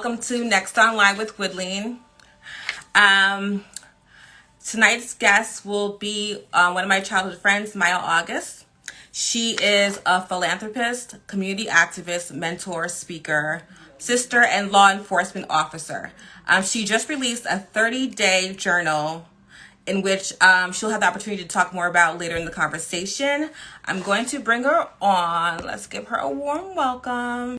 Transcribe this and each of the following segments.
Welcome to Next Online with Wodline. Um, Tonight's guest will be one of my childhood friends, Maya Auguste. She is a philanthropist, community activist, mentor, speaker, sister, and law enforcement officer. She just released a 30-day journal in which she'll have the opportunity to talk more about later in the conversation. I'm going to bring her on. Let's give her a warm welcome.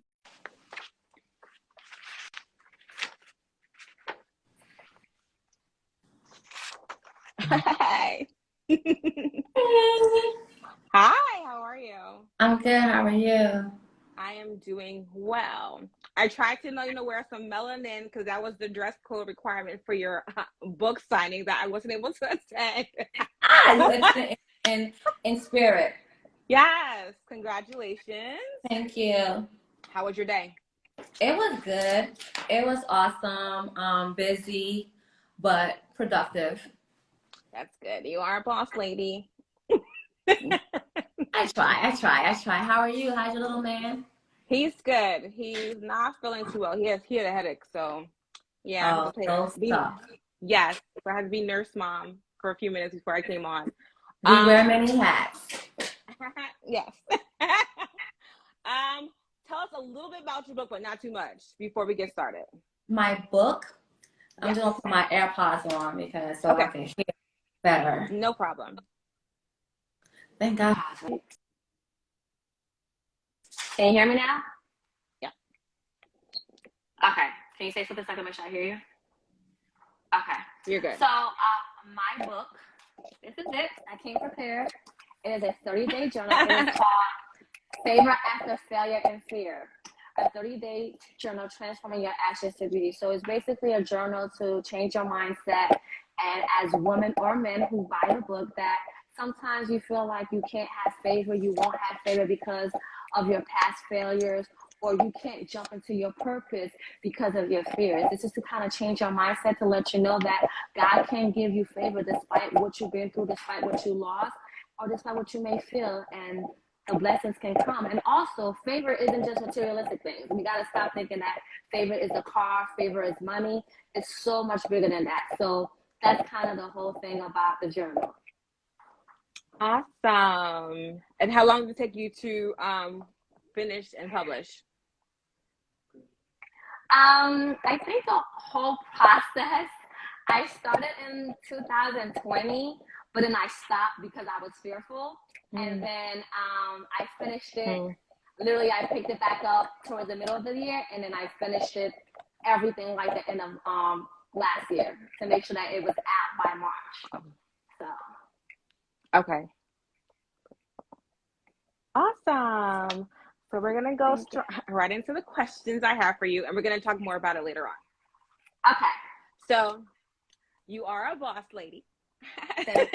Hi. Hi, how are you? I'm good. How are you? I am doing well. I tried to wear some melanin because that was the dress code requirement for your book signing that I wasn't able to attend. You attended in spirit. Yes, congratulations. Thank you. How was your day? It was good. It was awesome. Busy, but productive. That's good. You are a boss lady. I try. How are you? How's your little man? He's good. He's not feeling too well. He had a headache, so yeah, I had to Oh, play. so stuff. Yes, so I had to be nurse mom for a few minutes before I came on. We wear many hats. Yes. Tell us a little bit about your book, but not too much before we get started. My book. I'm Yes. just gonna put my AirPods on because so Okay. I can hear better. No problem. Thank God. Can you hear me now? Yeah. Okay. Can you say something so I can make sure I hear you? Okay. You're good. So, my book, this is it. I came prepared. It is a 30-day journal. It is called Favor After Failure and Fear. A 30-day journal transforming your ashes to beauty. So it's basically a journal to change your mindset. And as women or men who buy the book, that sometimes you feel like you can't have favor, you won't have favor because of your past failures, or you can't jump into your purpose because of your fears. It's just to kind of change your mindset to let you know that God can give you favor despite what you've been through, despite what you lost, or despite what you may feel. And the blessings can come. And also, favor isn't just materialistic things. We got to stop thinking that favor is a car, favor is money. It's so much bigger than that. So that's kind of the whole thing about the journal. Awesome. And how long did it take you to finish and publish? I think the whole process, I started in 2020, but then I stopped because I was fearful. And then I finished it. Literally, I picked it back up towards the middle of the year, and then I finished it everything like the end of last year to make sure that it was out by March. So. Okay. Awesome. So we're going to go right into the questions I have for you, and we're going to talk more about it later on. Okay. So you are a boss lady. Thank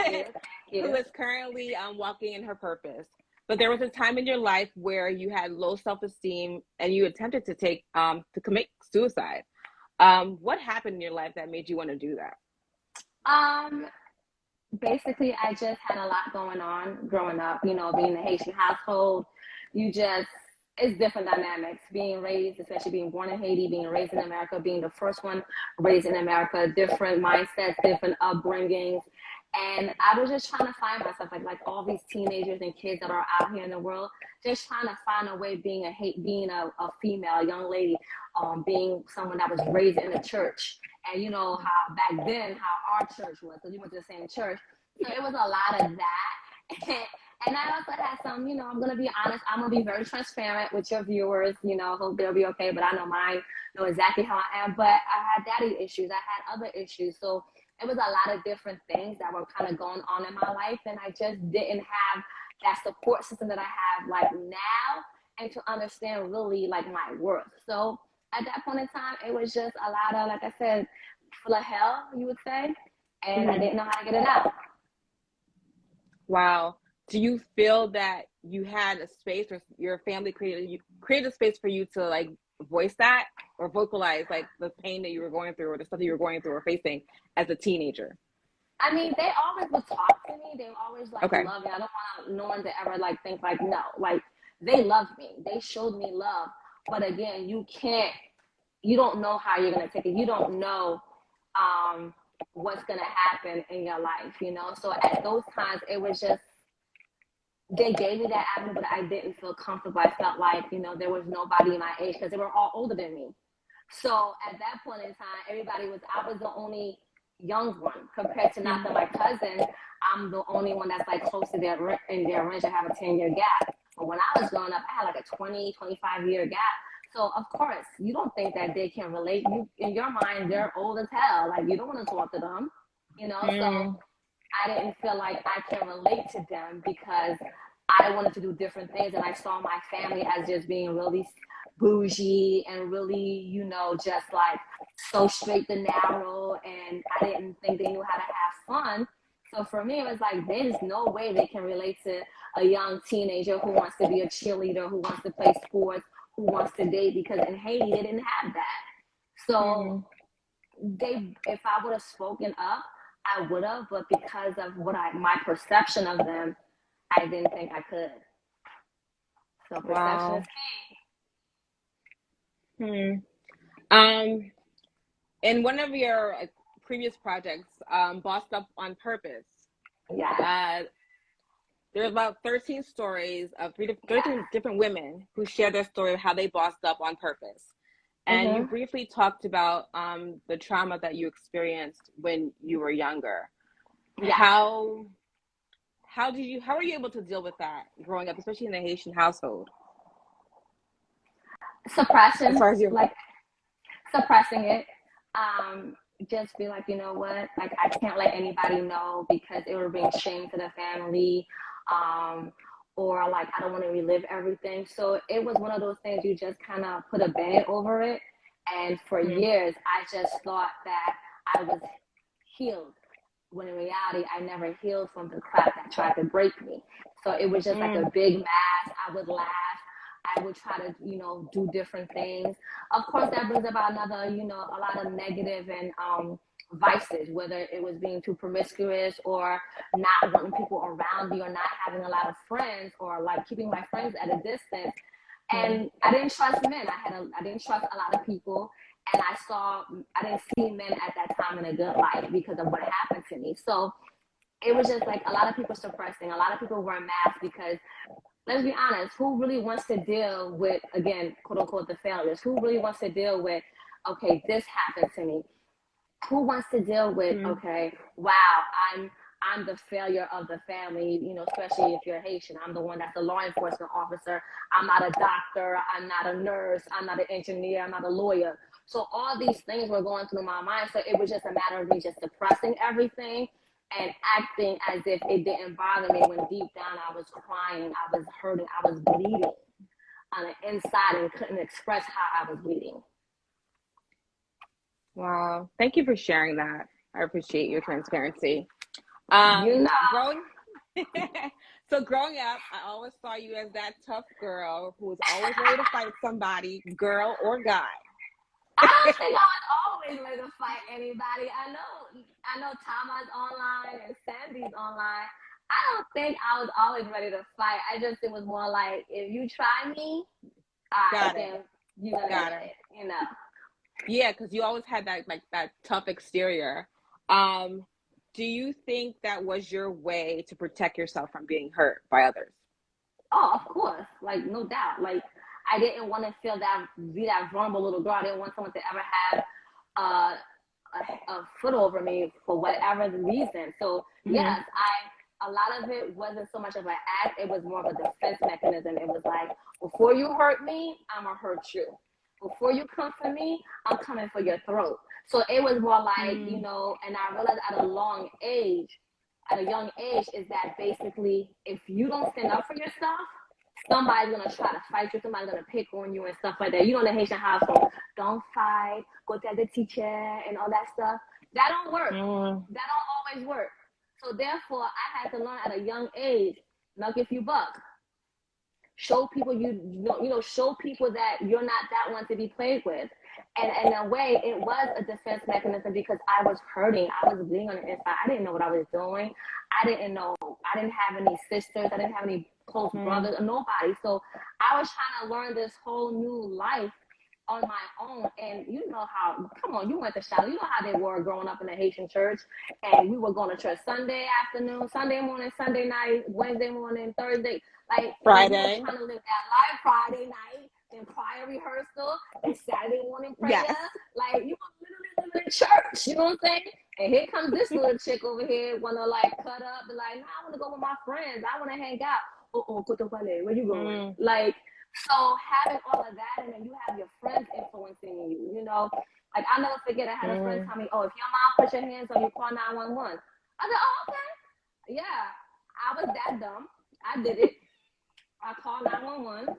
you. Who is currently walking in her purpose. But there was a time in your life where you had low self-esteem and you attempted to commit suicide. What happened in your life that made you want to do that? Basically, I just had a lot going on growing up, being in a Haitian household. It's different dynamics. Being raised, especially being born in Haiti, being raised in America, being the first one raised in America, different mindsets, different upbringings. And I was just trying to find myself, like all these teenagers and kids that are out here in the world, just trying to find a way being a female, a young lady, being someone that was raised in the church. And you know how back then, how our church was, because we went to the same church. So it was a lot of that. And I also had some, I'm going to be honest, I'm going to be very transparent with your viewers, hope they'll be okay, but I know mine know exactly how I am. But I had daddy issues, I had other issues. So it was a lot of different things that were kind of going on in my life. And I just didn't have that support system that I have like now, and to understand really like my worth. So at that point in time, it was just a lot of, like I said, full of hell, you would say. And I didn't know how to get it out. Wow. Do you feel that you had a space, or your family created a space for you to like voice that or vocalize like the pain that you were going through or the stuff that you were going through or facing as a teenager? I mean, they always would talk to me. They always like Okay. love me. I don't want no one to ever like think like no. Like they loved me. They showed me love. But again, you can't you don't know how you're going to take it. You don't know what's going to happen in your life, you know? So at those times, it was just, they gave me that avenue, but I didn't feel comfortable. I felt like, you know, there was nobody my age because they were all older than me. So at that point in time, I was the only young one compared to not that my cousins. I'm the only one that's like close to in their range. I have a 10-year gap. But when I was growing up, I had like a 25-year gap. So of course, you don't think that they can relate. You, in your mind, they're old as hell. Like you don't want to talk to them, you know? So I didn't feel like I can relate to them because I wanted to do different things. And I saw my family as just being really bougie and really, you know, just like so straight and narrow. And I didn't think they knew how to have fun. So for me, it was like, there's no way they can relate to a young teenager who wants to be a cheerleader, who wants to play sports, who wants to date, because in Haiti, they didn't have that. So if I would have spoken up, I would have, but because of my perception of them, I didn't think I could. So perception is key. In one of your previous projects, Bossed Up on Purpose, there's about 13 stories of 13 different women who share their story of how they bossed up on purpose. And you briefly talked about the trauma that you experienced when you were younger. Yeah. How were you able to deal with that growing up, especially in a Haitian household? Suppression, as far as like suppressing it. Just be like, you know what? Like I can't let anybody know because it would bring shame to the family. Or like I don't want to relive everything. So it was one of those things you just kind of put a band over it. And for years, I just thought that I was healed, when in reality, I never healed from the crap that tried to break me. So it was just like a big mask. I would laugh. I would try to, you know, do different things. Of course, that brings about another, you know, a lot of negative and vices, whether it was being too promiscuous or not wanting people around me or not having a lot of friends or like keeping my friends at a distance. And I didn't trust men. I didn't trust a lot of people. And I didn't see men at that time in a good light because of what happened to me. So it was just like a lot of people suppressing, a lot of people wearing masks because let's be honest, who really wants to deal with, again, quote unquote, the failures? Who really wants to deal with, okay, this happened to me? Who wants to deal with, okay, wow, I'm the failure of the family, you know, especially if you're Haitian. I'm the one that's the law enforcement officer. I'm not a doctor. I'm not a nurse. I'm not an engineer. I'm not a lawyer. So all these things were going through my mind. So it was just a matter of me just suppressing everything and acting as if it didn't bother me when deep down I was crying, I was hurting, I was bleeding on the inside and couldn't express how I was bleeding. Wow. Thank you for sharing that. I appreciate your transparency. You know. Growing up, I always saw you as that tough girl who was always ready to fight somebody, girl or guy. I don't think I was always ready to fight anybody. I know Tama's online and Sandy's online. I don't think I was always ready to fight. It was more like, if you try me, then you're gonna get it, you know. Yeah, because you always had that tough exterior. Do you think that was your way to protect yourself from being hurt by others? Oh, of course, like no doubt. Like I didn't want to be that vulnerable little girl. I didn't want someone to ever have a foot over me for whatever the reason. So yes, a lot of it wasn't so much of an act. It was more of a defense mechanism. It was like, before you hurt me, I'm gonna hurt you. Before you come for me, I'm coming for your throat. So it was more like, you know, and I realized at a young age, is that basically if you don't stand up for yourself, somebody's gonna try to fight you, somebody's gonna pick on you and stuff like that. You know, in the Haitian household, don't fight, go tell the teacher and all that stuff. That don't work. That don't always work. So therefore, I had to learn at a young age, knock if you buck. Show people show people that you're not that one to be played with. And in a way, it was a defense mechanism because I was hurting. I was bleeding on the inside. I didn't know what I was doing. I didn't have any sisters. I didn't have any close brothers or nobody. So I was trying to learn this whole new life on my own. And you know how, come on, you went to Charlotte. You know how they were growing up in the Haitian church. And we were going to church Sunday afternoon, Sunday morning, Sunday night, Wednesday morning, Thursday. Like, we were Friday. trying to live that life Friday night, then choir rehearsal, and Saturday morning prayer. Yes. Like, you were literally living in church. You know what I'm saying? And here comes this little chick over here, wanna like cut up, and like, nah, I wanna go with my friends. I wanna hang out. Where you going? Like, so having all of that, and then you have your friends influencing you. You know, like I'll never forget. I had a friend tell me, "Oh, if your mom puts your hands on you, call 911." I said, "Oh, okay, yeah." I was that dumb. I did it. I called 911,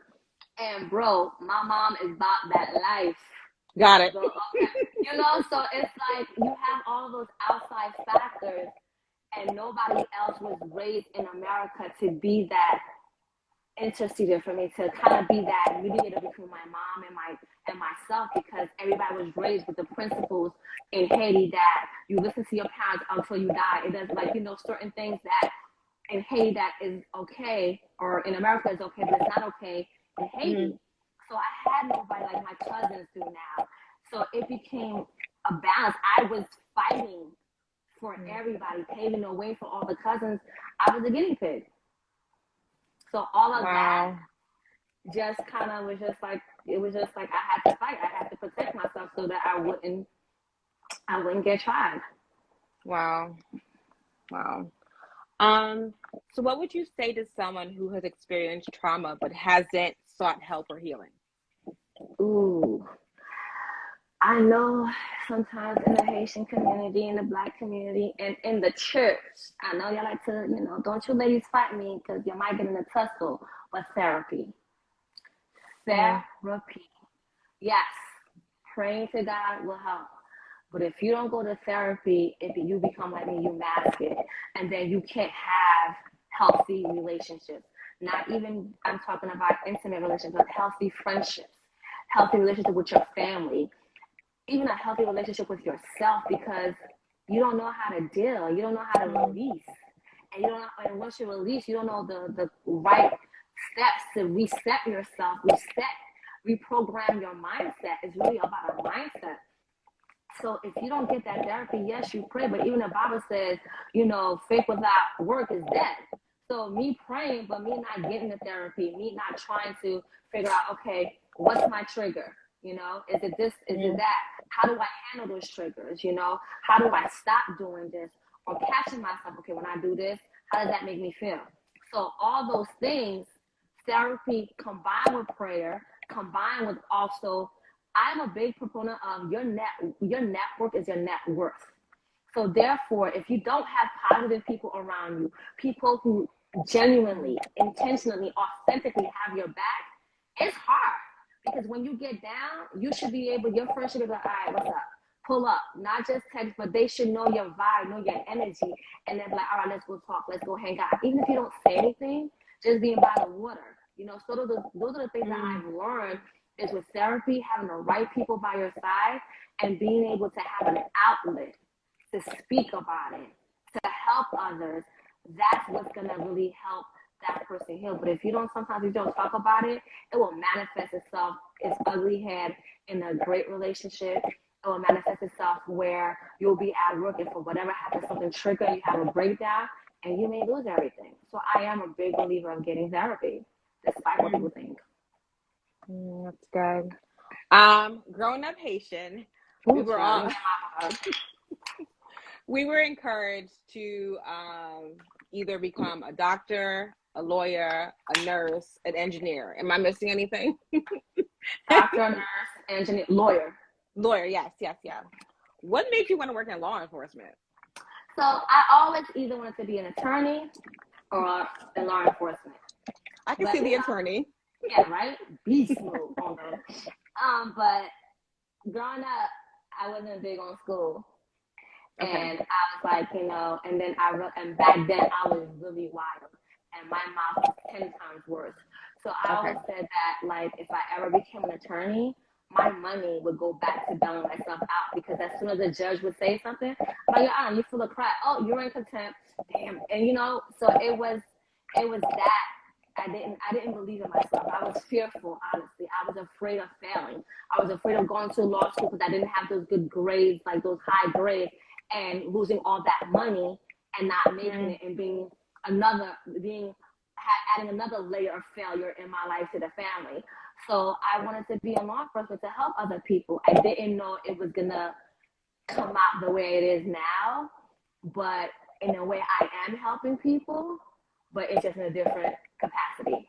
and bro, my mom is about that life. Got it. So, okay. You know, so it's like you have all those outside factors, and nobody else was raised in America to be that interceded for me, to kind of be that mediator between my mom and myself, because everybody was raised with the principles in Haiti that you listen to your parents until you die. It does, like, you know, certain things that in Haiti that is okay, or in America is okay, but it's not okay in Haiti. So I had nobody like my cousins do now. So it became a balance. I was fighting for everybody, paving the way for all the cousins. I was a guinea pig. So all of that just kind of was just like, it was just like I had to fight. I had to protect myself so that I wouldn't get tried. Wow. So what would you say to someone who has experienced trauma but hasn't sought help or healing? Ooh. I know sometimes in the Haitian community, in the Black community, and in the church, I know y'all like to, you know, don't you ladies fight me because you might get in a tussle, but therapy. Therapy. Yes, praying to God will help. But if you don't go to therapy, if you become like me, you mask it. And then you can't have healthy relationships. Not even, I'm talking about intimate relationships, but healthy friendships, healthy relationship with your family, even a healthy relationship with yourself, because you don't know how to deal. You don't know how to release. And you don't know, and once you release, you don't know the right steps to reset yourself, reprogram your mindset. It's really about a mindset. So if you don't get that therapy, yes, you pray, but even the Bible says, you know, faith without work is dead. So me praying, but me not getting the therapy, me not trying to figure out, okay, what's my trigger? You know, is it this? Is it that? How do I handle those triggers? You know, how do I stop doing this? Or catching myself, okay, when I do this, how does that make me feel? So all those things, therapy combined with prayer, combined with also, I'm a big proponent of your network is your net worth. So therefore, if you don't have positive people around you, people who genuinely, intentionally, authentically have your back, it's hard. Because when you get down, you should be able, your friend should be like, all right, what's up? Pull up, not just text, but they should know your vibe, know your energy, and then be like, all right, let's go talk, let's go hang out. Even if you don't say anything, just being by the water, you know. So those are the things that I've learned is with therapy, having the right people by your side, and being able to have an outlet to speak about it, to help others. That's what's gonna really help that person heal. But if you don't, sometimes you don't talk about it, it will manifest itself its ugly head in a great relationship. It will manifest itself where you'll be at work, and for whatever happens, something trigger, you have a breakdown, and you may lose everything. So I am a big believer of getting therapy, despite what people think. That's good. Growing up Haitian, we were encouraged to either become a doctor, a lawyer, a nurse, an engineer. Am I missing anything? Doctor, nurse, engineer, lawyer. Lawyer, yes. What made you want to work in law enforcement? So I always either wanted to be an attorney or in law enforcement. I can see the attorney. Yeah, right? Beast mode on them. But growing up, I wasn't big on school. Okay. And I was like, you know, and back then I was really wild. And my mouth was 10 times worse. So I always said that, like, if I ever became an attorney, my money would go back to bailing myself out, because as soon as a judge would say something, I'm like, Your Honor, you full of crap. Oh, you're in contempt. Damn. And, you know, so it was that I didn't believe in myself. I was fearful, honestly. I was afraid of failing. I was afraid of going to law school because I didn't have those good grades, like those high grades, and losing all that money and not making it, and adding another layer of failure in my life to the family. So I wanted to be a law enforcement to help other people. I didn't know it was gonna come out the way it is now, but in a way I am helping people, but it's just in a different capacity.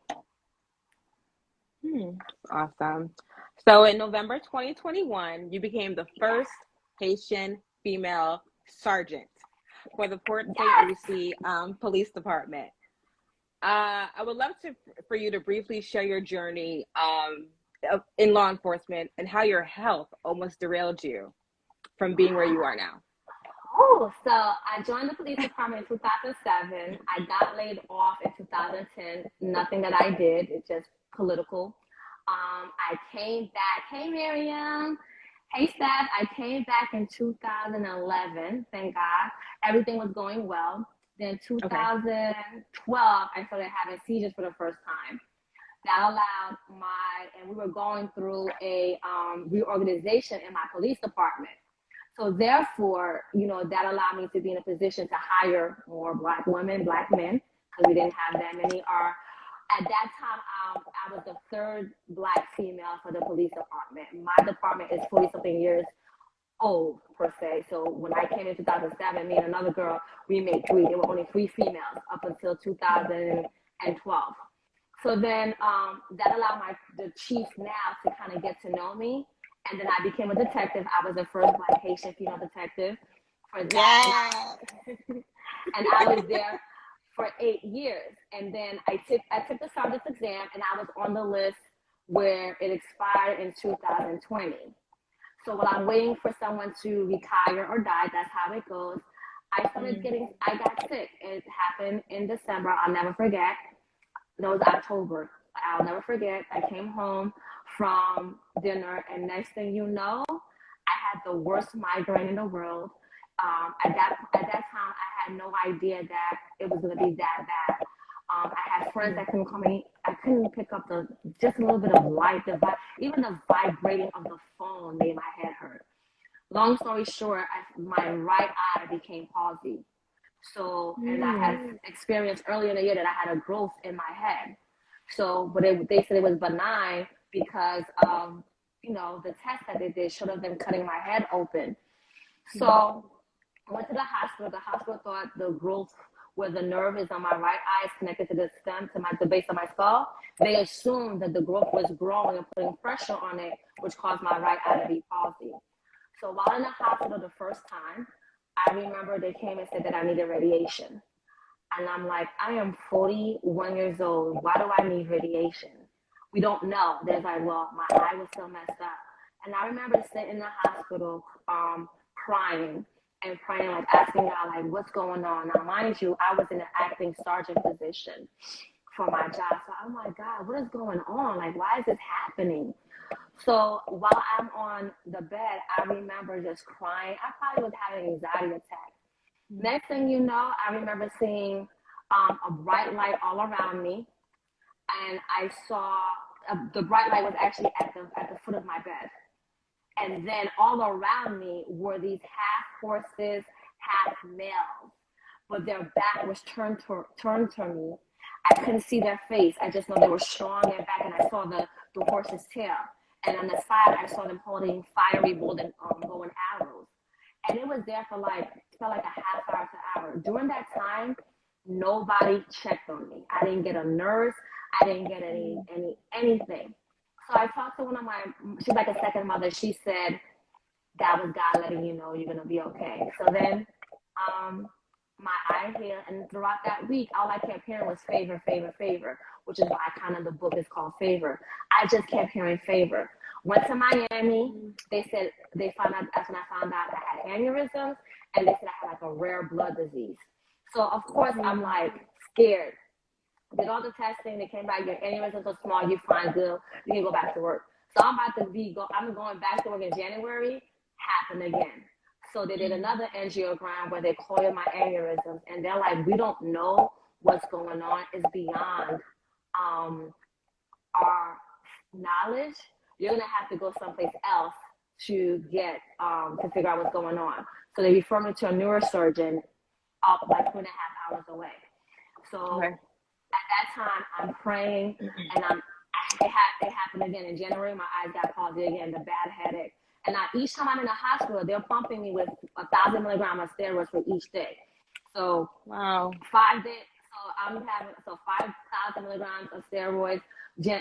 Awesome. So in November 2021, you became the first Haitian female sergeant for the Port St. Lucie Police Department. I would love for you to briefly share your journey in law enforcement and how your health almost derailed you from being where you are now. Oh, so I joined the police department in 2007. I got laid off in 2010. Nothing that I did. It's just political. I came back. Hey, Miriam. Hey, staff. I came back in 2011. Thank God. Everything was going well. Then 2012, I started having seizures for the first time. That allowed and we were going through a reorganization in my police department. So therefore, that allowed me to be in a position to hire more Black women, Black men, because we didn't have that many. At that time, I was the third Black female for the police department. My department is 40-something years old, per se. So when I came in 2007, me and another girl, we made 3. There were only 3 females up until 2012. So then that allowed the chief now to kind of get to know me. And then I became a detective. I was the first Black Haitian female detective for that. And I was there for 8 years. And then I took the sergeant's exam, and I was on the list where it expired in 2020. So while I'm waiting for someone to retire or die, that's how it goes. I got sick. It happened in December. I'll never forget. No, it was October. I'll never forget. I came home from dinner, and next thing you know, I had the worst migraine in the world. At that time, I had no idea that it was going to be that bad. I had friends that couldn't call me. I couldn't pick up just a little bit of light. Even the vibrating of the phone made my head hurt. Long story short, my right eye became palsy. So, and I had experienced earlier in the year that I had a growth in my head. So, but they said it was benign because the test that they did should have been cutting my head open. So I went to the hospital. The hospital thought the growth where the nerve is on my right eye is connected to the stem, to the base of my skull. They assumed that the growth was growing and putting pressure on it, which caused my right eye to be palsy. So while in the hospital the first time, I remember they came and said that I needed radiation. And I'm like, I am 41 years old. Why do I need radiation? We don't know. They're like, well, my eye was still messed up. And I remember sitting in the hospital crying and praying, like asking God, like, what's going on? Now, mind you, I was in an acting sergeant position for my job. So I'm like, God, what is going on? Like, why is this happening? So while I'm on the bed, I remember just crying. I probably was having an anxiety attack. Next thing you know, I remember seeing a bright light all around me. And I saw the bright light was actually at the foot of my bed. And then all around me were these half horses, half males, but their back was turned to me. I couldn't see their face. I just know they were strong and back, and I saw the horse's tail. And on the side, I saw them holding fiery golden bow and arrows. And it was there for felt like a half hour to hour. During that time, nobody checked on me. I didn't get a nurse. I didn't get anything. So I talked to she's like a second mother. She said, that was God letting you know you're going to be okay. So then my eye healed. And throughout that week, all I kept hearing was favor, favor, favor, which is why the book is called Favor. I just kept hearing favor. Went to Miami. They said, that's when I found out I had aneurysms, and they said I had like a rare blood disease. So of course I'm like scared. Did all the testing, they came back, your aneurysms are small, you're fine, good, you can go back to work. So I'm going back to work in January, happened again. So they did another angiogram where they coiled my aneurysms, and they're like, we don't know what's going on. It's beyond our knowledge, you're gonna have to go someplace else to get to figure out what's going on. So they refer me to a neurosurgeon up like 2.5 hours away. So Okay. at that time, I'm praying, and it happened again in January. My eyes got palsy again, the bad headache. And each time I'm in the hospital, they're pumping me with 1,000 milligrams of steroids for each day. So Wow. 5 days. So I'm having 5,000 milligrams of steroids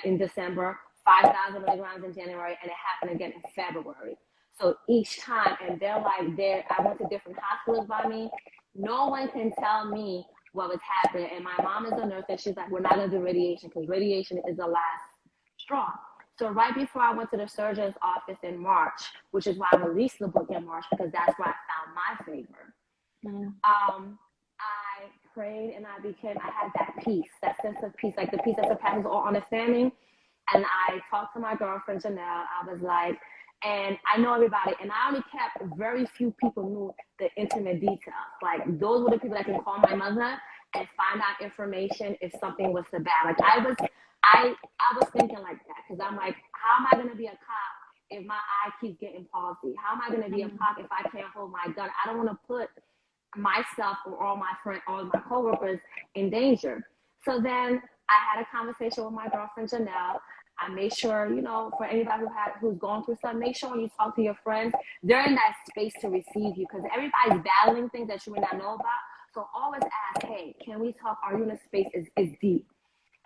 in December, 5,000 milligrams in January, and it happened again in February. So each time, and they're like, I went to different hospitals by me. No one can tell me what was happening. And my mom is a nurse, and she's like, we're not going to do radiation because radiation is the last straw. So right before I went to the surgeon's office in March, which is why I released the book in March, because that's where I found my favor. I prayed and I had that peace, that sense of peace, like the peace that surpasses all understanding. And I talked to my girlfriend, Janelle. I was like, and I know everybody, and I only kept very few people knew the intimate details. Like those were the people that can call my mother and find out information if something was so bad. Like I was thinking like that, because I'm like, how am I going to be a cop if my eye keeps getting palsy? How am I going to be a cop if I can't hold my gun? I don't want to put myself or all my friends, all my coworkers in danger. So then I had a conversation with my girlfriend Janelle. I made sure, for anybody who's going through something, make sure when you talk to your friends, they're in that space to receive you, because everybody's battling things that you may not know about. So always ask, hey, can we talk? Are you in a space is deep?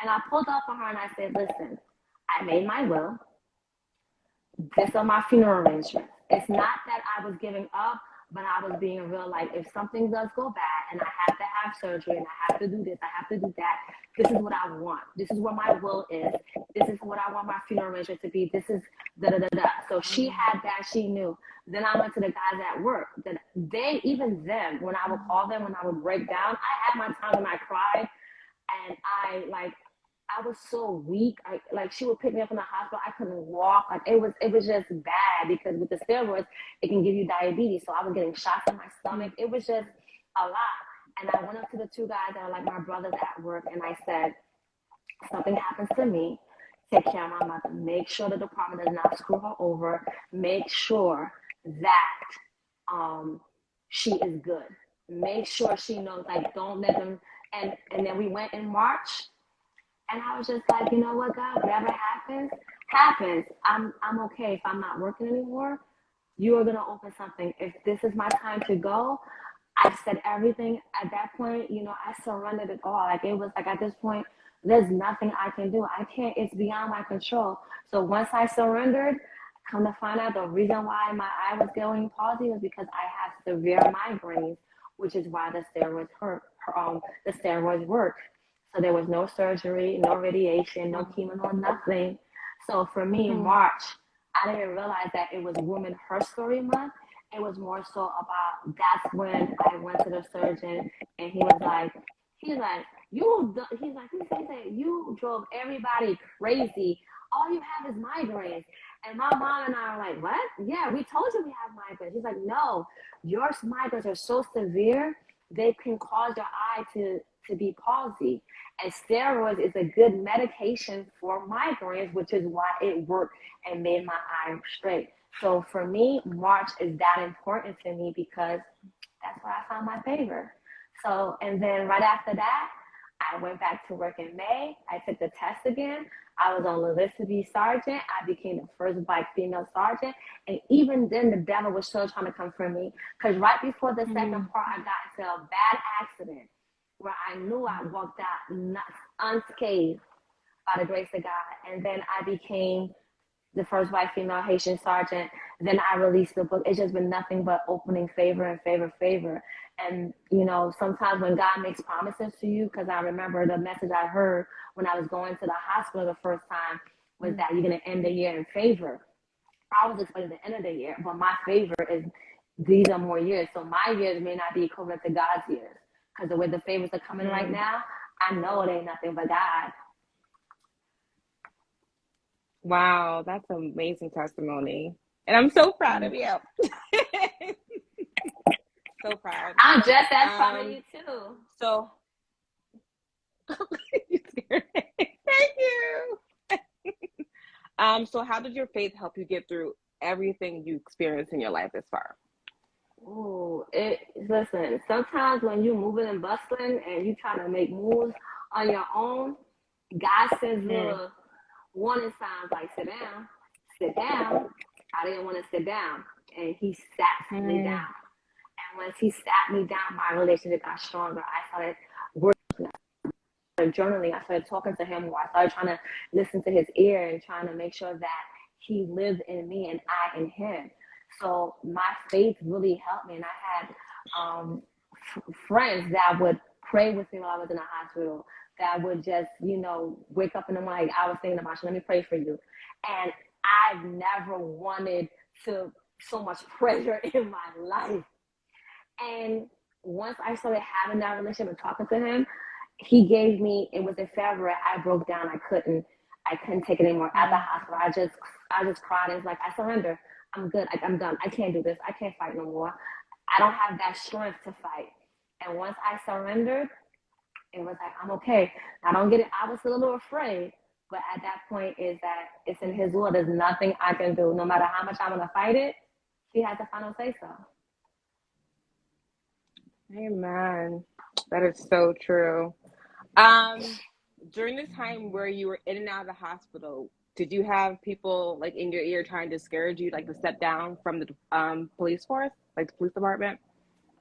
And I pulled up on her and I said, listen, I made my will. These are my funeral arrangements. It's not that I was giving up, but I was being real. Like, if something does go bad and I have to have surgery and I have to do this, I have to do that, this is what I want. This is what my will is. This is what I want my funeral arrangement to be. This is da-da-da-da. So she had that. She knew. Then I went to the guys at work. Even them, when I would call them, when I would break down, I had my time when I cried. And I was so weak. She would pick me up in the hospital. I couldn't walk. Like it was just bad, because with the steroids, it can give you diabetes. So I was getting shots in my stomach. It was just a lot. And I went up to the two guys that are like my brothers at work, and I said, something happens to me, take care of my mother. Make sure the department does not screw her over. Make sure that she is good. Make sure she knows, like, don't let them. And then we went in March. And I was just like, you know what, God, whatever happens, happens. I'm okay. If I'm not working anymore, you are going to open something. If this is my time to go, I said everything at that point, I surrendered it all. Like, it was like, at this point, there's nothing I can do. It's beyond my control. So once I surrendered, come to find out the reason why my eye was going palsy was because I have severe migraines, which is why the steroids work. So there was no surgery, no radiation, no chemo, no nothing. So for me, in March, I didn't realize that it was Women Her Story Month. It was more so about, that's when I went to the surgeon, and he said, you drove everybody crazy. All you have is migraines. And my mom and I are like, what? Yeah, we told you we have migraines. He's like, no, your migraines are so severe, they can cause your eye to be palsy. And steroids is a good medication for migraines, which is why it worked and made my eye straight. So for me, March is that important to me, because that's where I found my favor. So, and then right after that, I went back to work in May. I took the test again. I was on the list to be sergeant. I became the first Black female sergeant. And even then, the devil was still trying to come for me. Because right before the second part, I got into a bad accident where I knew I walked out unscathed by the grace of God. And then I became the first White female Haitian sergeant. Then I released the book. It's just been nothing but opening favor and favor. And, sometimes when God makes promises to you, because I remember the message I heard when I was going to the hospital the first time was that you're going to end the year in favor. I was expecting the end of the year, but my favor is these are more years. So my years may not be equivalent to God's years, because the way the favors are coming right now, I know it ain't nothing but God. Wow, that's an amazing testimony. And I'm so proud of you. So proud. I'm just as proud of you too. So you scared me. Thank you. So how did your faith help you get through everything you experienced in your life this far? Ooh, listen, sometimes when you moving and bustling and you trying to make moves on your own, God sends little warning signs like sit down, sit down. I didn't want to sit down. And he sat me down. And once he sat me down, my relationship got stronger. I started working, I started journaling, I started talking to him more. I started trying to listen to his ear and trying to make sure that he lived in me and I in him. So my faith really helped me. And I had friends that would pray with me while I was in the hospital, that would just, wake up in the morning, like, I was thinking about you, let me pray for you. And I've never wanted to so much pressure in my life. And once I started having that relationship and talking to him, he gave me, it was in February, I broke down, I couldn't take it anymore at the hospital. I just cried. It's like, I surrender. I'm good. I'm done. I can't do this. I can't fight no more. I don't have that strength to fight. And once I surrendered, it was like, I'm okay. I don't get it. I was still a little afraid, but at that point is that it's in his will. There's nothing I can do. No matter how much I want to fight it, he has the final say so. Amen. That is so true. During this time where you were in and out of the hospital, did you have people like in your ear trying to discourage you, like to step down from the police force, like the police department?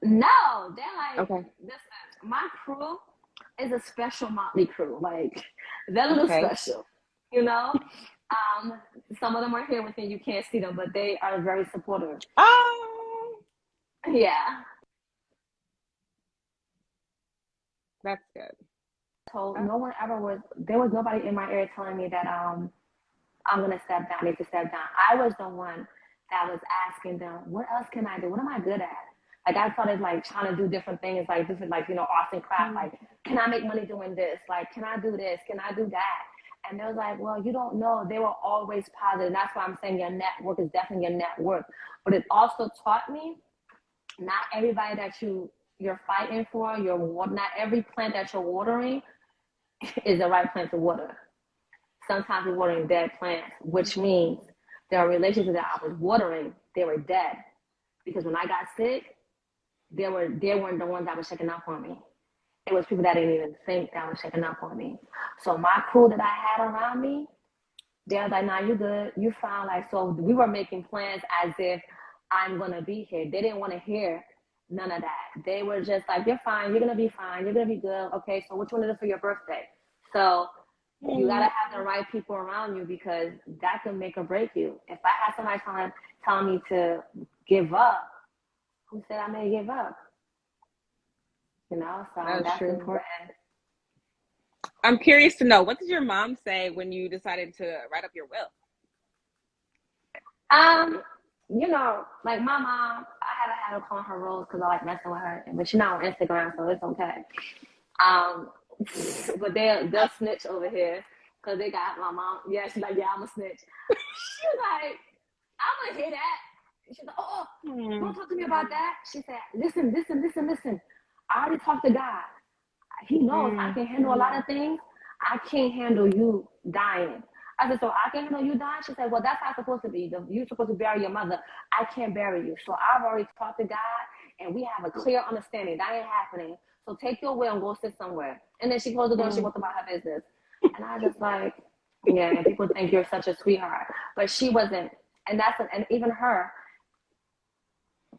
No, they're like, Okay. listen, my crew is a special motley crew. Like, they're a little special, Some of them are here with me. You can't see them, but they are very supportive. Oh, yeah. That's good. So no one there was nobody in my ear telling me that I'm gonna step down, need to step down. I was the one that was asking them, what else can I do? What am I good at? Like, I started like trying to do different things, like different, like, arts and craft. Like, can I make money doing this? Like, can I do this? Can I do that? And they was like, well, you don't know. They were always positive. And that's why I'm saying your network is definitely your network. But it also taught me not everybody that you're fighting for, not every plant that you're watering is the right plant to water. Sometimes we're watering dead plants, which means there are relationships that I was watering, they were dead. Because when I got sick, they weren't the ones that were checking up on me. It was people that didn't even think that was checking up on me. So my crew that I had around me, they were like, nah, you good, you fine. Like, so we were making plans as if I'm gonna be here. They didn't want to hear none of that. They were just like, you're fine, you're gonna be fine, you're gonna be good. Okay, so what you wanna do for your birthday? So you gotta have the right people around you, because that can make or break you. If I had somebody telling me to give up, who said I may give up? So that's important. I'm curious to know, what did your mom say when you decided to write up your will? Like my mom, I haven't had her calling her rules because I like messing with her, but she's not on Instagram, so it's okay. But they'll snitch over here because they got my mom. Yeah, she's like, yeah, I'm a snitch. She's like, I'm gonna hear that. She's like, oh, don't talk to me about that. She said, listen. I already talked to God. He knows I can handle a lot of things. I can't handle you dying. I said, so I can handle you dying? She said, well, that's how it's supposed to be. You're supposed to bury your mother. I can't bury you. So I've already talked to God, and we have a clear understanding. That ain't happening. So take your will and go sit somewhere. And then she closed the door and she went about her business. And I just like, yeah, and people think you're such a sweetheart. But she wasn't. And even her,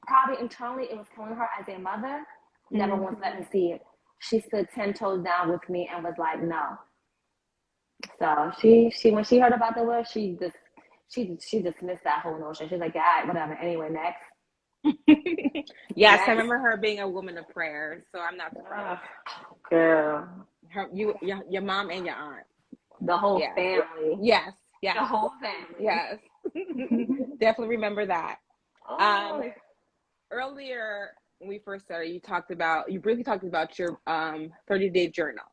probably internally it was killing her as a mother. Never once let me see it. She stood 10 toes down with me and was like, no. So she when she heard about the will, she dismissed that whole notion. She's like, yeah, all right, whatever. Anyway, next. Yes, next. I remember her being a woman of prayer, so I'm not surprised. Girl. Your mom and your aunt. The whole family. Yes. The whole family. Yes. Definitely remember that. Oh. Earlier when we first started, you briefly talked about your 30-day journal.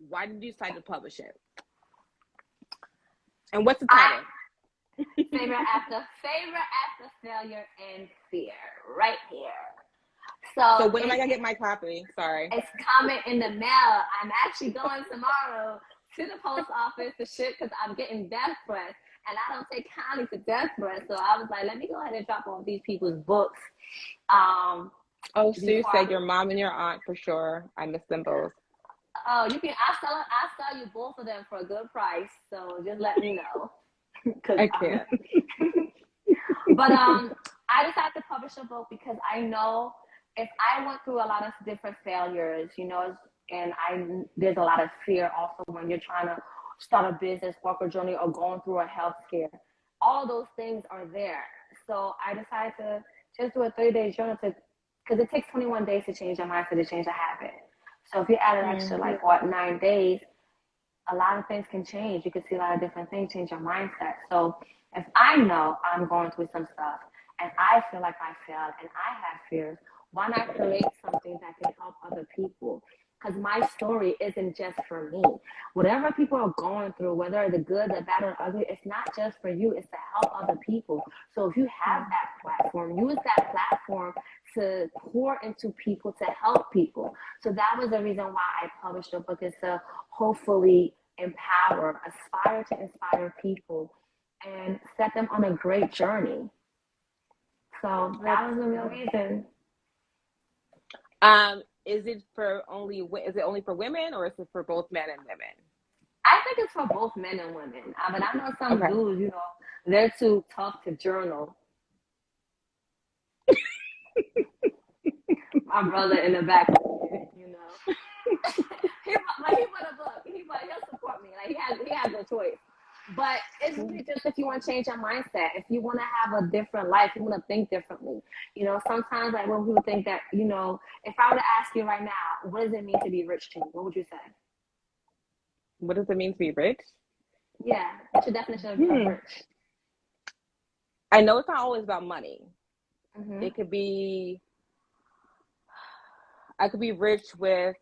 Why did you decide to publish it? And what's the title? Favorite after failure and fear, right here. So So when am I gonna get my copy? Sorry. it's coming in the mail. I'm actually going tomorrow to the post office to ship because I'm getting death threats, and I don't take kindly to death threats. So I was like, let me go ahead and drop off these people's books. Oh, so you Before said your mom and your aunt for sure. I miss them both. you can. I sell you both of them for a good price. So just let me know. Cause I can't. But I decided to publish a book because I know if I went through a lot of different failures, and there's a lot of fear also when you're trying to start a business, walk a journey, or going through a health scare. All those things are there. So I decided to just do a 30-day journal because it takes 21 days to change your mindset, to change a habit. So if you add an extra 9 days, a lot of things can change. You can see a lot of different things, change your mindset. So if I know I'm going through some stuff and I feel like I failed and I have fears, why not create something that can help other people? Because my story isn't just for me. Whatever people are going through, whether the good, the bad, or ugly, it's not just for you. It's to help other people. So if you have that platform, use that platform to pour into people, to help people. So that was the reason why I published the book, is to hopefully aspire to inspire people and set them on a great journey. So that was the real reason. Is it only for women, or is it for both men and women? I think it's for both men and women. But I know some dudes, they're too tough to journal. My brother in the back, he bought a book. He'll support me. Like he has no choice. But it's really just if you want to change your mindset, if you want to have a different life, you want to think differently. Sometimes like when people think that, if I were to ask you right now, what does it mean to be rich to you? What would you say? What does it mean to be rich? Yeah. What's your definition of rich? I know it's not always about money. Mm-hmm. I could be rich with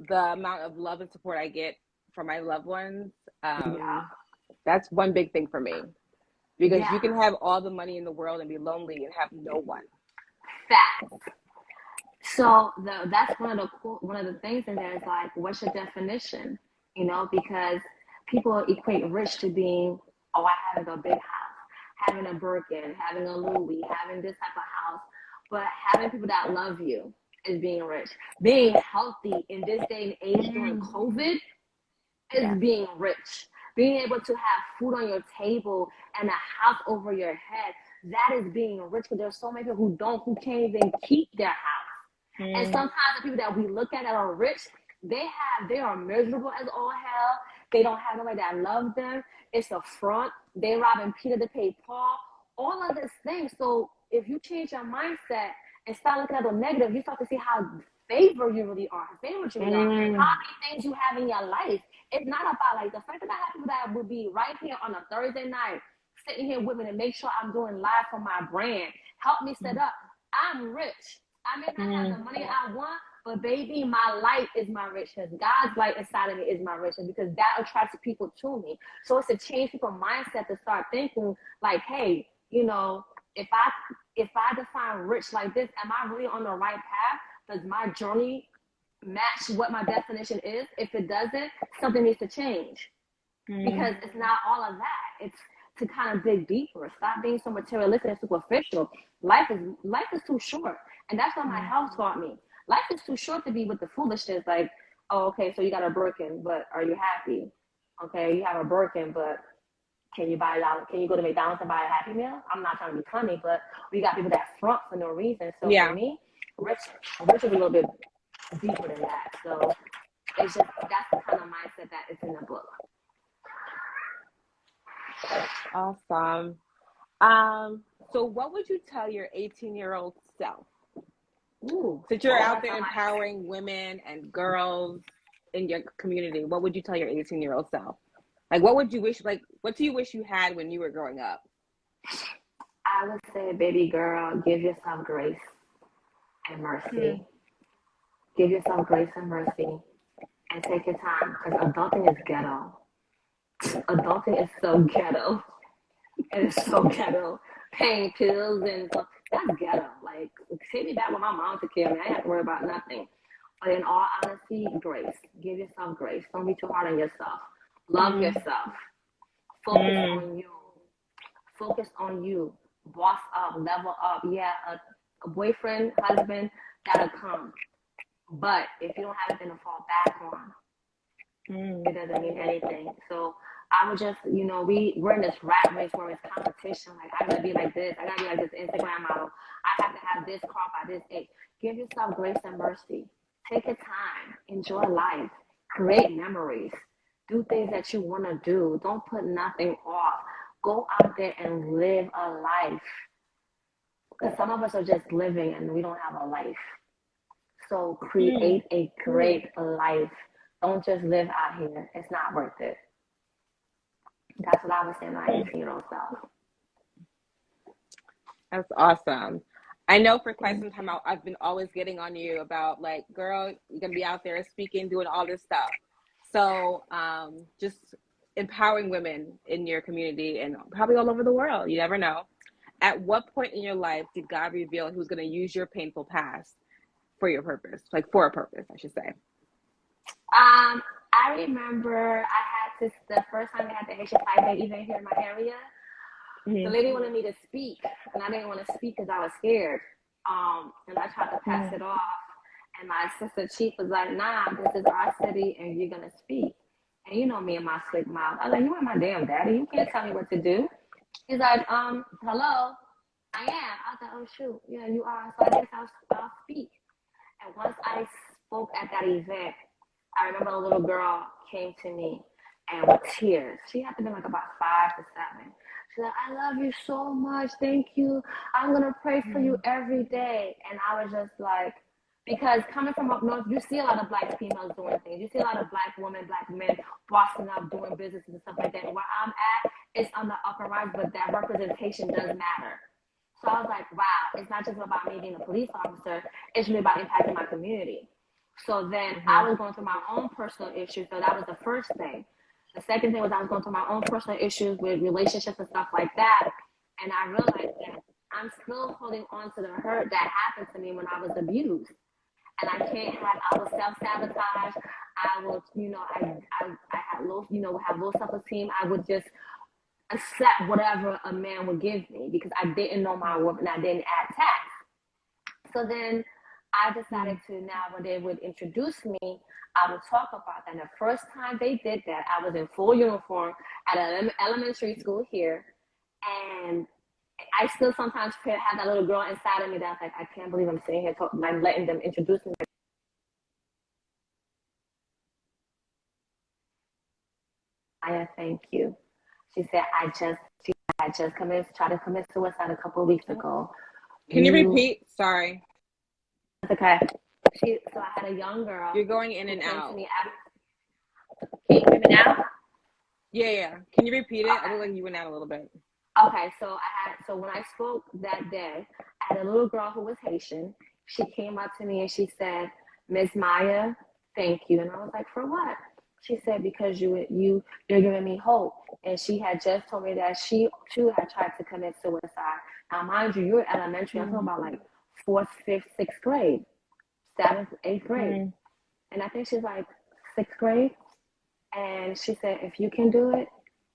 the amount of love and support I get from my loved ones. That's one big thing for me, because you can have all the money in the world and be lonely and have no one. Fact. So that's one of the things in there is like, what's your definition? Because people equate rich to being, having a big house, having a Birkin, having a Louis, having this type of house. But having people that love you is being rich. Being healthy in this day and age during COVID is being rich. Being able to have food on your table and a house over your head, that is being rich, because there's so many people who can't even keep their house. And sometimes the people that we look at that are rich, they are miserable as all hell. They don't have nobody that loves them. It's a front. They robbing Peter to pay Paul. All of this thing. So if you change your mindset and start looking at the negative, you start to see how favored you really are, how many things you have in your life. It's not about like the fact that I have people that would be right here on a Thursday night, sitting here with me to make sure I'm doing live for my brand. Help me set up. I'm rich. I may not have the money I want, but baby, my light is my richness. God's light inside of me is my richness, because that attracts people to me. So it's to change people's mindset to start thinking like, hey, if I define rich like this, am I really on the right path? Does my journey match what my definition is? If it doesn't, something needs to change, because it's not all of that. It's to kind of dig deeper. Stop being so materialistic and superficial. Life is too short, and that's what my health taught me. Life is too short to be with the foolishness. Like, oh, okay, so you got a Birkin, but are you happy? Okay, you have a Birkin, but can you go to McDonald's and buy a Happy Meal? I'm not trying to be funny, but we got people that front for no reason. So for me, rich is a little bit deeper than that. So it's just, that's the kind of mindset that is in the book. Awesome. So what would you tell your 18-year-old self? Since you're out there empowering women and girls in your community, what would you tell your 18-year-old self? Like, what do you wish you had when you were growing up? I would say, baby girl, give yourself grace and mercy. Give yourself grace and mercy, and take your time, because adulting is ghetto. Adulting is so ghetto. It is so ghetto. pain pills and stuff. That's ghetto. Like, take me back when my mom took care of me. I didn't have to worry about nothing. But in all honesty, grace. Give yourself grace. Don't be too hard on yourself. Love yourself. Focus on you. Focus on you. Boss up. Level up. Yeah, a boyfriend, husband, that'll come. But if you don't have anything to fall back on, it doesn't mean anything. So I would just, we're in this rat race where it's competition. Like, I gotta be like this. I gotta be like this Instagram model. I have to have this car by this age. Give yourself grace and mercy. Take your time. Enjoy life. Create memories. Do things that you want to do. Don't put nothing off. Go out there and live a life. Because some of us are just living and we don't have a life. So create a great life. Don't just live out here. It's not worth it. That's what I would say to my 18-year-old self. That's awesome. I know for quite some time I've been always getting on you about, like, girl, you're going to be out there speaking, doing all this stuff. So just empowering women in your community and probably all over the world. You never know. At what point in your life did God reveal he was going to use your painful past for your purpose? Like, for a purpose, I should say. I remember the first time I had the Haitian Pride Day event here in my area. The lady wanted me to speak, and I didn't want to speak because I was scared. And I tried to pass it off. And my assistant chief was like, nah, this is our city, and you're going to speak. And you know me and my slick mouth. I was like, you ain't my damn daddy. You can't tell me what to do. He's like, hello, I am. I was like, oh, shoot. Yeah, you are. So I guess I'll speak. And once I spoke at that event, I remember a little girl came to me and with tears. She had to be like about 5 to 7. She's like, I love you so much. Thank you. I'm going to pray for you every day. And I was just like, because coming from up north, you see a lot of black females doing things. You see a lot of black women, black men bossing up, doing businesses and stuff like that. And where I'm at, it's on the upper rise, but that representation does matter. So I was like, wow, it's not just about me being a police officer. It's really about impacting my community. So then I was going through my own personal issues. So that was the first thing. The second thing was I was going through my own personal issues with relationships and stuff like that. And I realized that I'm still holding on to the hurt that happened to me when I was abused. And I will self-sabotage. I will, I had low, have low self-esteem. I would just accept whatever a man would give me because I didn't know my worth and I didn't add tax. So then I decided to now when they would introduce me, I would talk about that. And the first time they did that, I was in full uniform at an elementary school here. And I still sometimes have that little girl inside of me that's like, I can't believe I'm sitting here talking, I'm letting them introduce me. Maya, thank you. She said, I just tried to commit suicide a couple of weeks ago. Can you repeat? Sorry. That's okay. So I had a young girl. You're going in and out. Can you hear me now? Yeah. Can you repeat it? I look like you went out a little bit. Okay, so when I spoke that day, I had a little girl who was Haitian. She came up to me and she said, Ms. Maya, thank you. And I was like, for what? She said, because you're giving me hope. And she had just told me that she too had tried to commit suicide. Now, mind you, you're elementary. I'm talking about like 4th, 5th, 6th grade, 7th, 8th grade. And I think she's like 6th grade. And she said, if you can do it,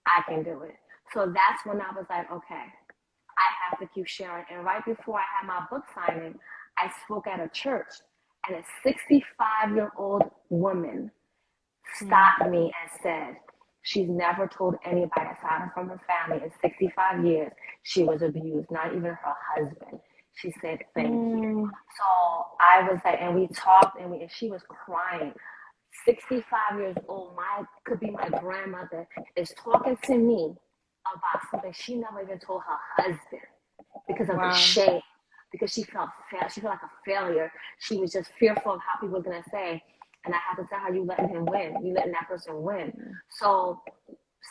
I can do it. So that's when I was like, okay, I have to keep sharing. And right before I had my book signing, I spoke at a church. And a 65-year-old woman stopped me and said, she's never told anybody aside from her family in 65 years she was abused, not even her husband. She said, thank you. So I was like, and we talked and she was crying. 65 years old, could be my grandmother, is talking to me about something she never even told her husband because of the shame, because she felt like a failure. She was just fearful of how people were going to say, and I have to tell her, you letting him win. You letting that person win. So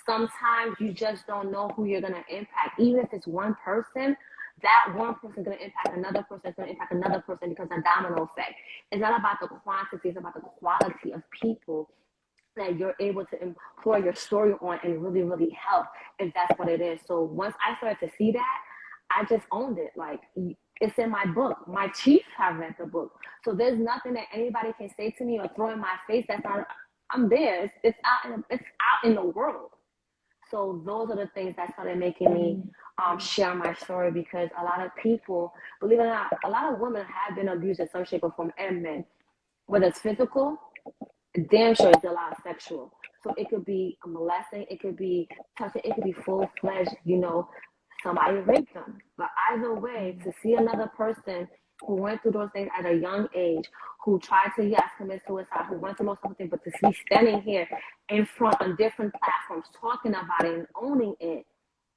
sometimes you just don't know who you're going to impact. Even if it's one person, that one person is going to impact another person, it's going to impact another person because of domino effect. It's not about the quantity, it's about the quality of people that you're able to employ your story on and really, really help if that's what it is. So once I started to see that, I just owned it. Like, it's in my book. My chief have read the book. So there's nothing that anybody can say to me or throw in my face that's not, I'm there. It's out in the world. So those are the things that started making me share my story, because a lot of people, believe it or not, a lot of women have been abused in some shape or form, and men, whether it's physical, damn sure it's a lot of sexual. So it could be a molesting, it could be touching, it could be full-fledged, somebody raped them. But either way, to see another person who went through those things at a young age, who tried to, yes, commit suicide, who went through something, but to see standing here in front on different platforms talking about it and owning it,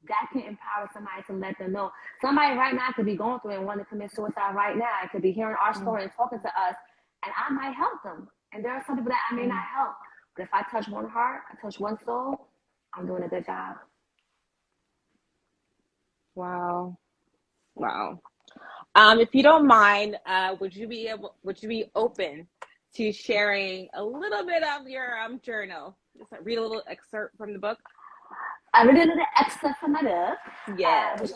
that can empower somebody to let them know. Somebody right now could be going through and wanting to commit suicide right now. It could be hearing our story and talking to us, and I might help them. And there are some people that I may not help. But if I touch one heart, I touch one soul, I'm doing a good job. Wow. Wow. If you don't mind, would you be open to sharing a little bit of your journal? Just read a little excerpt from the book. I read a little extra from my book. Yes.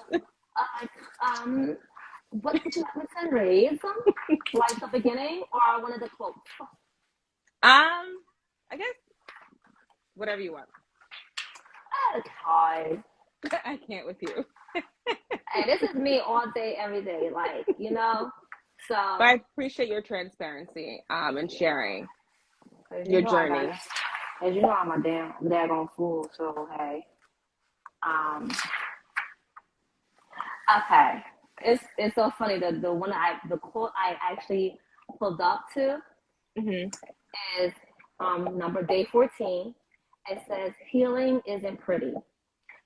What would you like me to read? Like the beginning or one of the quotes? I guess whatever you want. Okay. I can't with you. Hey, this is me all day, every day, So. But I appreciate your transparency and sharing your journey. As you know, I'm a daggone fool. So hey, okay. It's so funny that the quote I actually pulled up to is number day 14. It says, "Healing isn't pretty."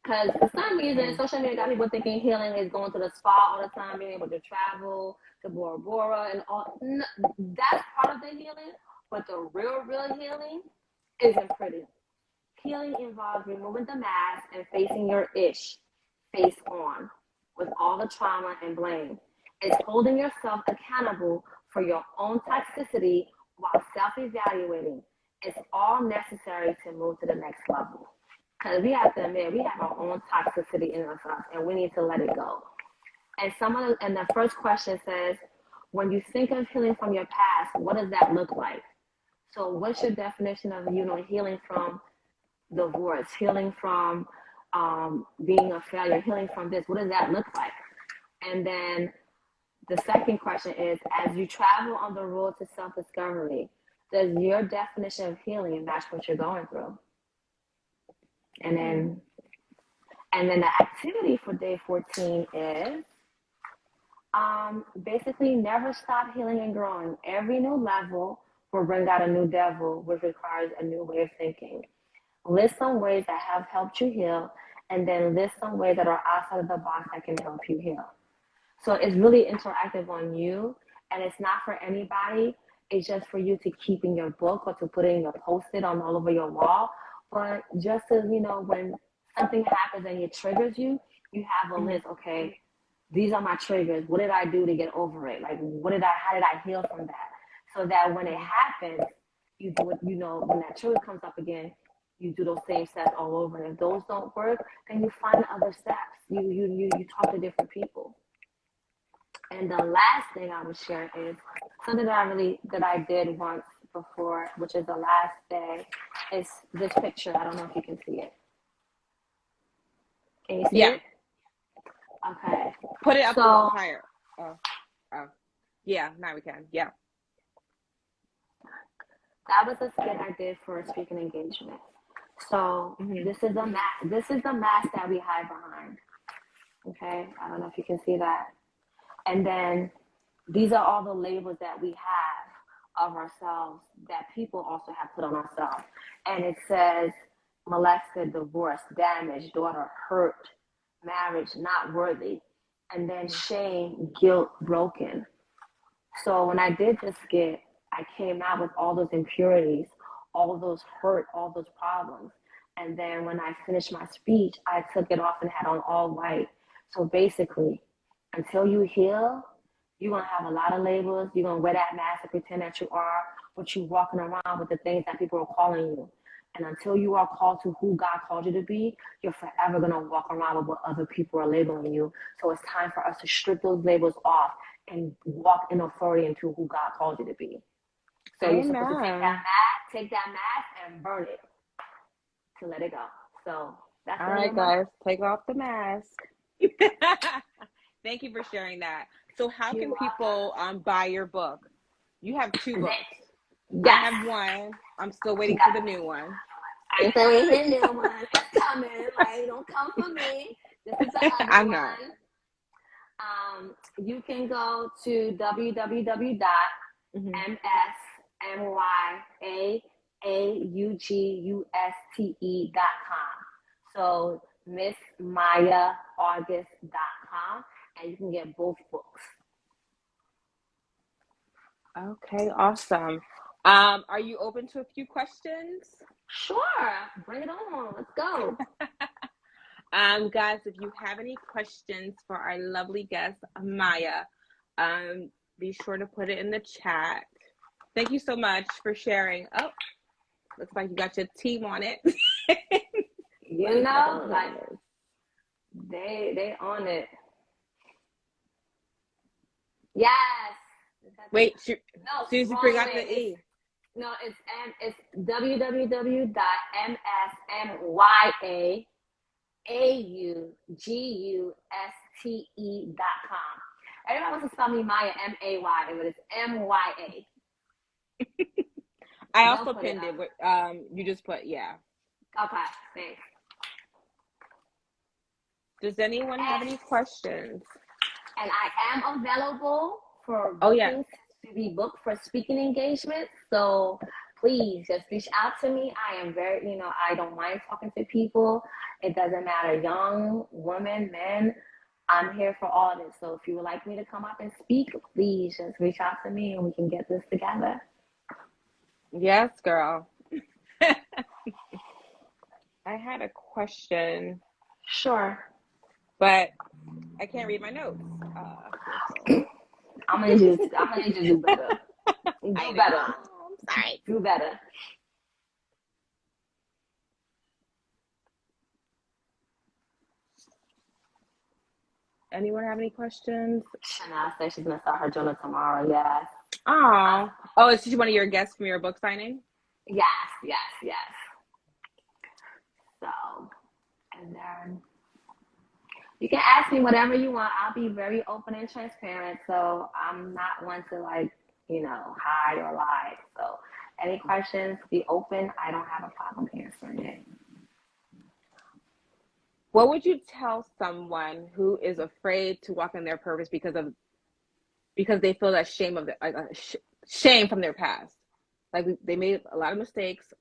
Because for some reason, social media got people thinking healing is going to the spa all the time, being able to travel to Bora Bora and all. No, that's part of the healing, but the real healing isn't pretty. Healing involves removing the mask and facing your ish face on with all the trauma and blame. It's holding yourself accountable for your own toxicity while self-evaluating. It's all necessary to move to the next level. Because we have to admit, we have our own toxicity in us, and we need to let it go. And the first question says, when you think of healing from your past, what does that look like? So what's your definition of, healing from divorce, healing from being a failure, healing from this? What does that look like? And then the second question is, as you travel on the road to self-discovery, does your definition of healing match what you're going through? And then the activity for day 14 is basically never stop healing and growing. Every new level will bring out a new devil, which requires a new way of thinking. List some ways that have helped you heal, and then list some ways that are outside of the box that can help you heal. So it's really interactive on you, and it's not for anybody. It's just for you to keep in your book or to put it in your post-it on all over your wall. But just to, when something happens and it triggers you, you have a list. Okay, these are my triggers. What did I do to get over it? Like, how did I heal from that? So that when it happens, you do it, when that trigger comes up again, you do those same steps all over. And if those don't work, then you find other steps. You talk to different people. And the last thing I would share is something that I did once before, which is the last day, is this picture. I don't know if you can see it. Can you see it? Okay. Put it up a little higher. Oh. Yeah, now we can. Yeah. That was a skit I did for a speaking engagement. So this is the mask that we hide behind. Okay, I don't know if you can see that. And then these are all the labels that we have of ourselves that people also have put on ourselves. And it says molested, divorced, damaged, daughter, hurt, marriage, not worthy, and then shame, guilt, broken. So when I did this skit, I came out with all those impurities, all those hurt, all those problems. And then when I finished my speech, I took it off and had on all white. So basically, until you heal, you're going to have a lot of labels. You're going to wear that mask and pretend that you are, but you're walking around with the things that people are calling you. And until you are called to who God called you to be, you're forever going to walk around with what other people are labeling you. So it's time for us to strip those labels off and walk in authority into who God called you to be. So you're supposed to take that mask and burn it to let it go. So that's All right, guys, take off the mask. Thank you for sharing that. So how can people buy your book? You have 2 books. Yes. I have one. I'm still waiting for the new one. I'm still waiting for the new one. It's coming. Like, don't come for me. This is the other I'm one. not. You can go to www.msmyauguste.com. So MissMayaAuguste.com, and you can get both books. Okay, awesome. Are you open to a few questions? Sure, bring it on. Let's go. Guys, if you have any questions for our lovely guest, Maya, be sure to put it in the chat. Thank you so much for sharing. Oh, looks like you got your team on it. You know, like they on it. Yes. Wait, No, Susie wrong forgot way. the E. No, it's www.msmyauguste.com. Everyone wants to spell me Maya, M-A-Y, but it's M-Y-A. I also pinned it, but you just put, yeah. Okay, thanks. Does anyone have any questions? And I am available for yeah. to be booked for speaking engagements. So please just reach out to me. I am very, I don't mind talking to people. It doesn't matter, young, women, men. I'm here for all this. So if you would like me to come up and speak, please just reach out to me and we can get this together. Yes, girl. I had a question. Sure. But I can't read my notes. I'm gonna need you to do better. Do better. I'm sorry. Do better. Anyone have any questions? Shana said she's gonna start her journal tomorrow. Yes. Oh, is she one of your guests from your book signing? Yes. So, and then you can ask me whatever you want. I'll be very open and transparent. So I'm not one to hide or lie. So any questions, be open. I don't have a problem answering it. What would you tell someone who is afraid to walk in their purpose because they feel that shame of shame from their past? Like they made a lot of mistakes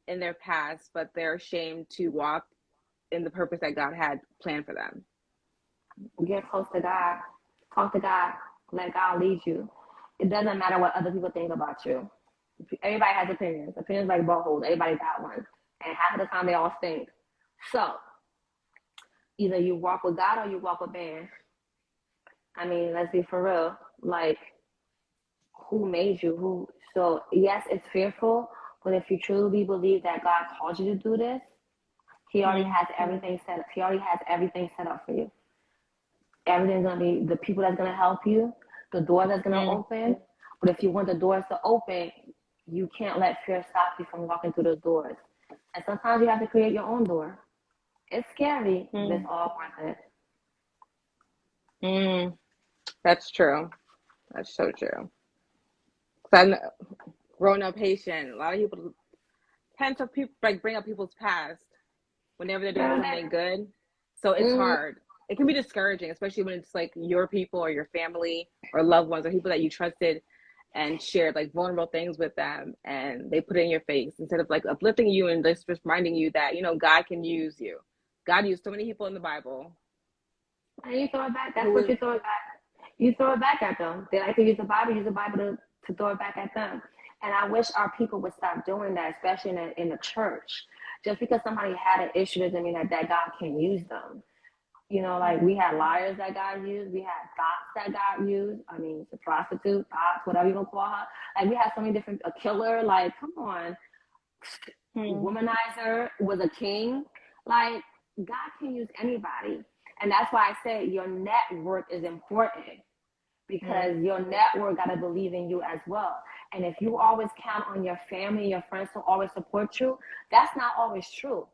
in their past, but they're ashamed to walk in the purpose that God had planned for them. Get close to God. Talk to God. Let God lead you. It doesn't matter what other people think about you. Everybody has opinions. Opinions like buttholes. Everybody got one. And half of the time they all stink. So either you walk with God or you walk with man. I mean, let's be for real. Like, who made you? So yes, it's fearful, but if you truly believe that God called you to do this, He already has everything set up. He already has everything set up for you. Everything's gonna be the people that's gonna help you, the door that's gonna open. But if you want the doors to open, you can't let fear stop you from walking through those doors. And sometimes you have to create your own door. It's scary, but it's all worth it. That's true. That's so true. I'm growing up Haitian. A lot of people tend to bring up people's past whenever they're doing something good. So it's hard. It can be discouraging, especially when it's like your people or your family or loved ones or people that you trusted and shared like vulnerable things with them, and they put it in your face instead of like uplifting you and just reminding you that God can use you. God used so many people in the Bible. And you throw it back. That's what you throw it back. You throw it back at them. They like to use the Bible to throw it back at them. And I wish our people would stop doing that, especially in the church. Just because somebody had an issue doesn't mean that God can use them. Like we had liars that God used. We had thoughts that God used. I mean, the prostitute, thoughts, whatever you want to call her. Like we had so many different, a killer. Like, come on. womanizer was a king. Like, God can use anybody. And that's why I say your network is important, because your network got to believe in you as well. And if you always count on your family, your friends to always support you, that's not always true.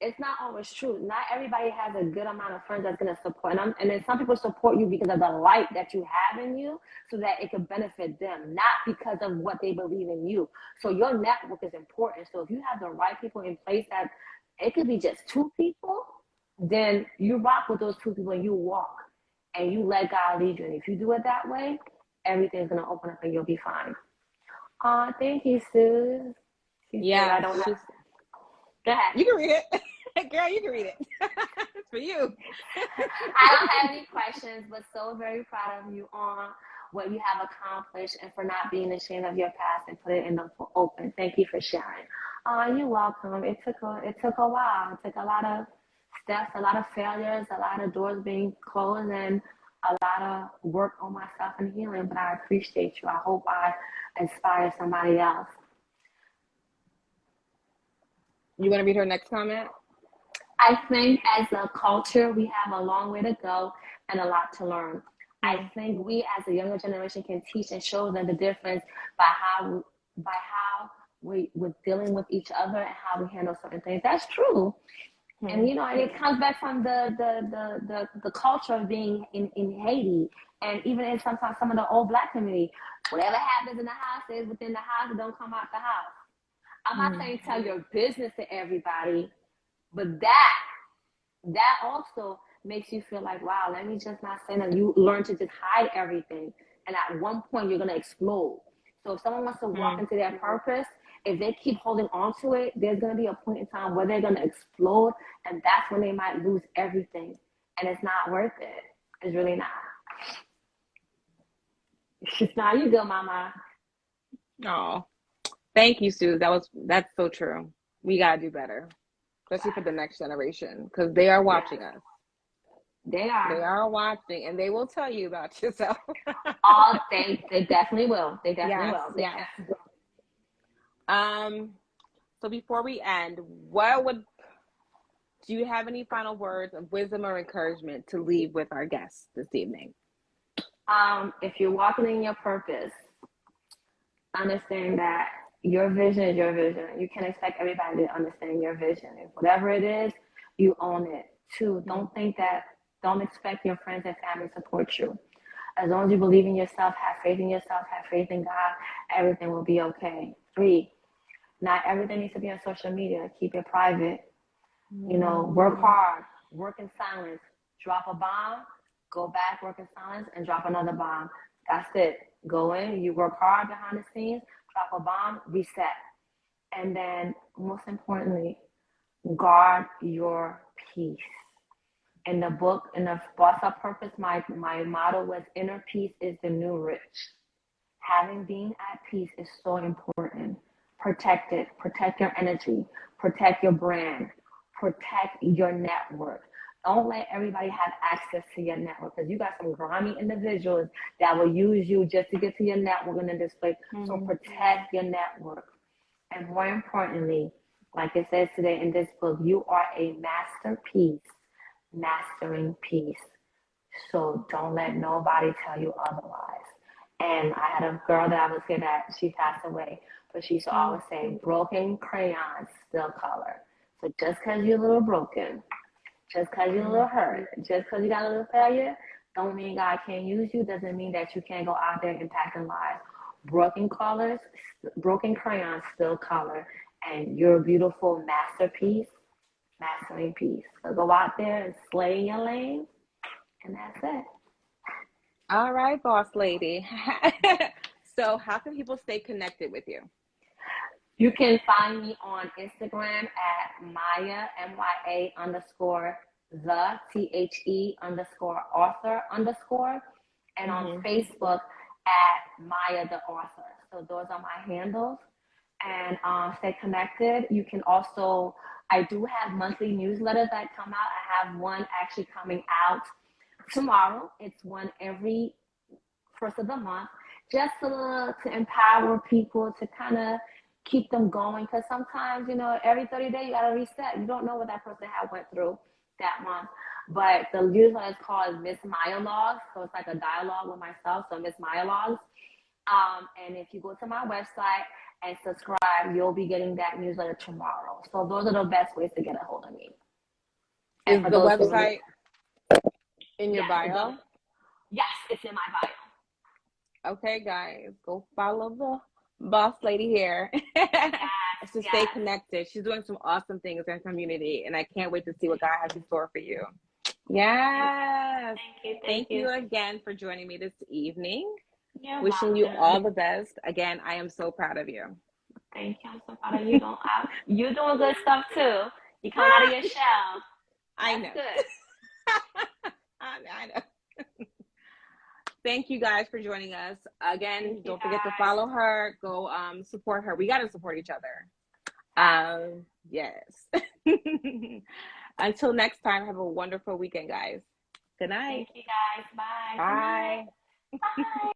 It's not always true. Not everybody has a good amount of friends that's going to support. And then some people support you because of the light that you have in you, so that it could benefit them, not because of what they believe in you. So your network is important. So if you have the right people in place, that it could be just 2 people, then you rock with those 2 people and you walk and you let God lead you. And if you do it that way, everything's going to open up and you'll be fine. Thank you, Sue. Yeah, I don't have. Go ahead. You can read it. Girl, you can read it. It's for you. I don't have any questions, but so very proud of you on what you have accomplished and for not being ashamed of your past and put it in the open. Thank you for sharing. You're welcome. It took a while. It took a lot of steps, a lot of failures, a lot of doors being closed, and a lot of work on myself and healing. But I appreciate you. I hope I inspire somebody else. You want to read her next comment? I think as a culture, we have a long way to go and a lot to learn. I think we as a younger generation can teach and show them the difference by how we're dealing with each other and how we handle certain things. That's true. And and it comes back from the culture of being in Haiti, and even in sometimes some of the old Black community. Whatever happens in the house is within the house, and don't come out the house. I'm not saying tell your business to everybody, but that also makes you feel like, wow, let me just not say that. You learn to just hide everything, and at one point you're gonna explode. So if someone wants to walk into their purpose, if they keep holding on to it, there's gonna be a point in time where they're gonna explode, and that's when they might lose everything, and it's not worth it. It's really not. Now you go, Mama. Oh, thank you, Sue. That's so true. We gotta do better, especially for the next generation, because they are watching us. They are watching, and they will tell you about yourself. They definitely will. They definitely will. Yes. So before we end, do you have any final words of wisdom or encouragement to leave with our guests this evening? If you're walking in your purpose, understand that your vision is your vision. You can't expect everybody to understand your vision. If whatever it is, you own it. 2, don't expect your friends and family to support you. As long as you believe in yourself, have faith in yourself, have faith in God, everything will be okay. 3, not everything needs to be on social media. Keep it private. Work hard, work in silence. Drop a bomb, go back, work in silence, and drop another bomb. That's it. Go in, you work hard behind the scenes, drop a bomb, reset. And then, most importantly, guard your peace. In the book, in the Boss Up Purpose, my motto was inner peace is the new rich. Having being at peace is so important. Protect it. Protect your energy. Protect your brand. Protect your network. Don't let everybody have access to your network, because you got some grimy individuals that will use you just to get to your network and then display. So protect your network. And more importantly, like it says today in this book, you are a masterpiece, mastering peace. So don't let nobody tell you otherwise. And I had a girl that I was here that she passed away, but she used to always say, broken crayons still color. So just because you're a little broken, just because you're a little hurt, just because you got a little failure, don't mean God can't use you. Doesn't mean that you can't go out there impacting lives. Broken crayons still color, and you're a beautiful masterpiece, mastering peace. So go out there and slay your lane, and that's it. All right, boss lady. So how can people stay connected with you? You can find me on Instagram at Maya, MYA _ the THE _author _, and on Facebook at Maya the author. So those are my handles. And stay connected. You can also, I do have monthly newsletters that come out. I have one actually coming out tomorrow. It's one every first of the month, just to empower people to kind of keep them going, because sometimes, you know, every 30 days you gotta reset. You don't know what that person had went through that month. But the newsletter is called Miss Maya Logs, so it's like a dialogue with myself. So Miss Maya Logs. And if you go to my website and subscribe, you'll be getting that newsletter tomorrow. So those are the best ways to get a hold of me. Is the website in your bio? Yes, it's in my bio. Okay, guys, go follow the boss lady here to stay connected. She's doing some awesome things in her community, and I can't wait to see what God has in store for you. Yes. Thank you again for joining me this evening. You're Wishing welcome. you all the best. Again, I am so proud of you. Thank you. I'm so proud of you. You're doing good stuff too. You coming out of your shell. I know. Good. I know. Thank you guys for joining us. Again, don't forget to follow her. Go support her. We got to support each other. Yes. Until next time, have a wonderful weekend, guys. Good night. Thank you guys. Bye. Bye. Bye.